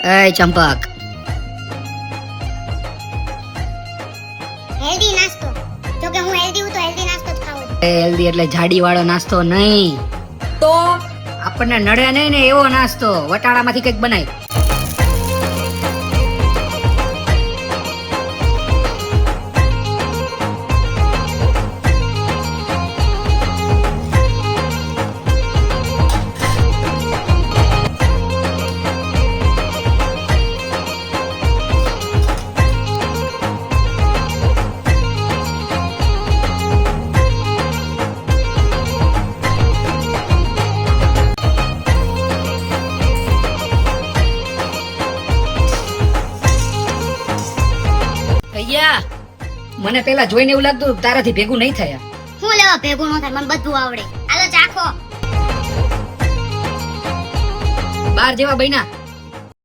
એ Champak, healthy નાસ્તો. જો કે હું હેલ્ધી હું તો હેલ્ધી નાસ્તો જ ખાઉં છું. હેલ્ધી એટલે જાડી વાળો નાસ્તો નહીં, તો આપણને નડે નહીં ને એવો નાસ્તો. વટાણામાંથી કંઈક બનાય. ભૈયા, મને પેલા જોઈને એવું લાગતું તારાથી ભેગું નહીં થયા. હું લેવા ભેગું ન થાય, મને બધું આવડે. હાલો ચાખો. બાર જેવા બન્યા.